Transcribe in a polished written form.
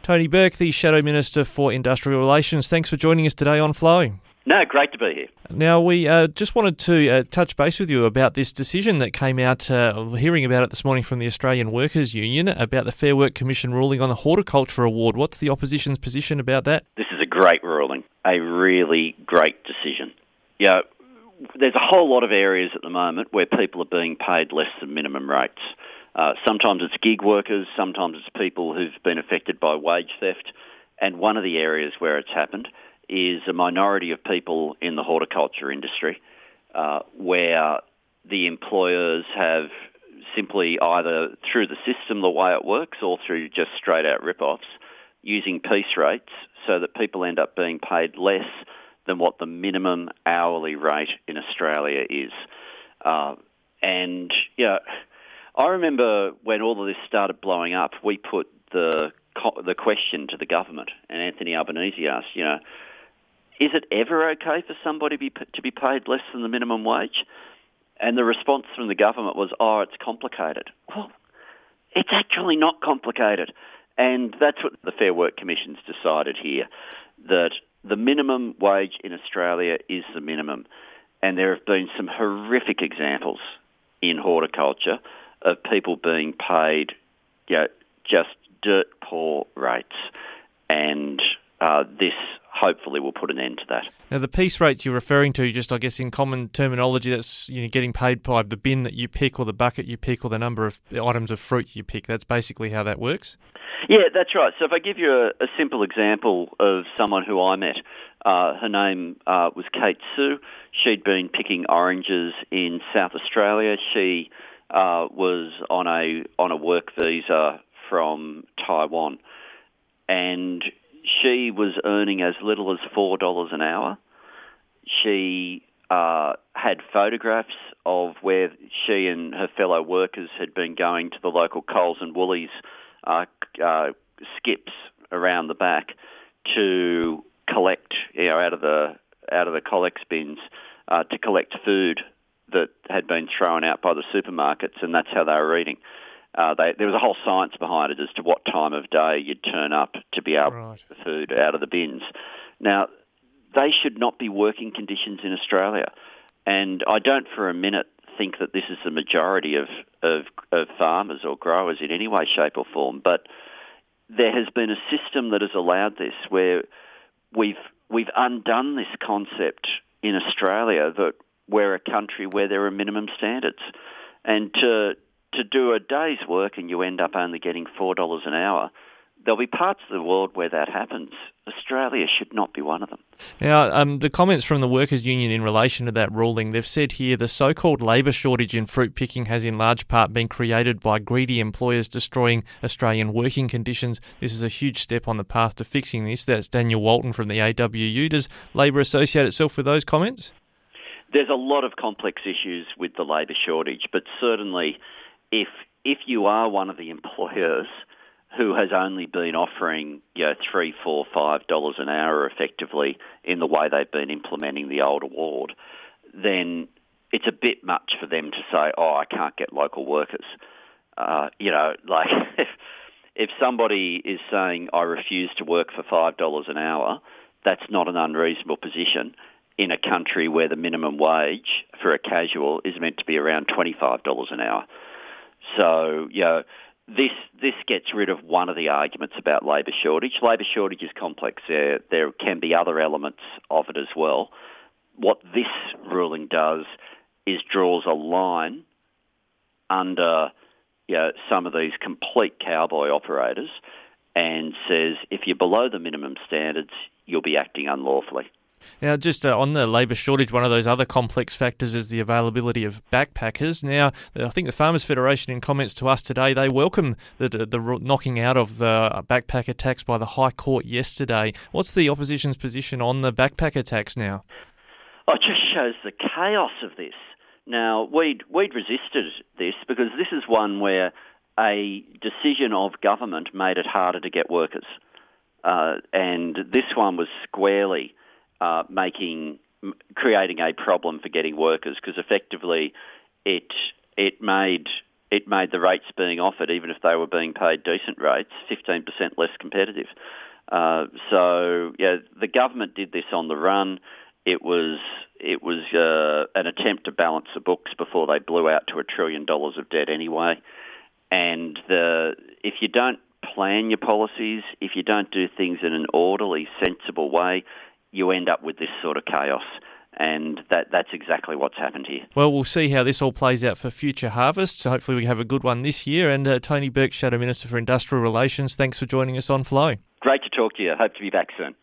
Tony Burke, the Shadow Minister for Industrial Relations. Thanks for joining us today on Flow. No, great to be here. Now, we just wanted to touch base with you about this decision that came out, hearing about it this morning from the Australian Workers Union, about the Fair Work Commission ruling on the Horticulture Award. What's the opposition's position about that? This is a great ruling, a really great decision. Yeah, there's a whole lot of areas at the moment where people are being paid less than minimum rates. Sometimes it's gig workers, sometimes it's people who've been affected by wage theft, and one of the areas where it's happened is a minority of people in the horticulture industry where the employers have simply either through the system, the way it works, or through just straight-out rip-offs, using piece rates so that people end up being paid less than what the minimum hourly rate in Australia is. I remember when all of this started blowing up, we put the question to the government, and Anthony Albanese asked, is it ever okay for somebody to be paid less than the minimum wage? And the response from the government was, it's complicated. Well, it's actually not complicated. And that's what the Fair Work Commission's decided here, that the minimum wage in Australia is the minimum. And there have been some horrific examples in horticulture of people being paid just dirt poor rates. And this hopefully will put an end to that. Now, the piece rates you're referring to, just I guess in common terminology, that's getting paid by the bin that you pick or the bucket you pick or the number of items of fruit you pick. That's basically how that works? Yeah, that's right. So if I give you a simple example of someone who I met, her name was Kate Sue. She'd been picking oranges in South Australia. She was on a work visa from Taiwan, and she was earning as little as $4 an hour. She had photographs of where she and her fellow workers had been going to the local Coles and Woolies skips around the back to collect, out of the Colex bins, to collect food that had been thrown out by the supermarkets, and that's how they were eating. There was a whole science behind it as to what time of day you'd turn up to be able to get the food out of the bins. Now, they should not be working conditions in Australia. And I don't for a minute think that this is the majority of farmers or growers in any way, shape or form. But there has been a system that has allowed this, where we've undone this concept in Australia that we're a country where there are minimum standards. And to do a day's work and you end up only getting $4 an hour, there'll be parts of the world where that happens. Australia should not be one of them. Now, the comments from the Workers' Union in relation to that ruling, they've said here the so-called labour shortage in fruit picking has in large part been created by greedy employers destroying Australian working conditions. This is a huge step on the path to fixing this. That's Daniel Walton from the AWU. Does Labor associate itself with those comments? There's a lot of complex issues with the labour shortage, but certainly if you are one of the employers who has only been offering $3, $4, $5 an hour effectively in the way they've been implementing the old award, then it's a bit much for them to say, I can't get local workers. If somebody is saying, I refuse to work for $5 an hour, that's not an unreasonable position in a country where the minimum wage for a casual is meant to be around $25 an hour. So, this gets rid of one of the arguments about labour shortage. Labour shortage is complex. There can be other elements of it as well. What this ruling does is draws a line under some of these complete cowboy operators and says if you're below the minimum standards, you'll be acting unlawfully. Now, just on the labour shortage, one of those other complex factors is the availability of backpackers. Now, I think the Farmers Federation, in comments to us today, they welcome the knocking out of the backpacker tax by the High Court yesterday. What's the opposition's position on the backpacker tax now? It just shows the chaos of this. Now, we'd resisted this because this is one where a decision of government made it harder to get workers. And this one was squarely creating a problem for getting workers, because effectively it made it made the rates being offered, even if they were being paid decent rates, 15% less competitive. The government did this on the run. It was an attempt to balance the books before they blew out to $1 trillion of debt anyway. And if you don't plan your policies, if you don't do things in an orderly, sensible way, you end up with this sort of chaos. And that's exactly what's happened here. Well, we'll see how this all plays out for future harvests. So hopefully we have a good one this year. And Tony Burke, Shadow Minister for Industrial Relations, thanks for joining us on Flow. Great to talk to you. Hope to be back soon.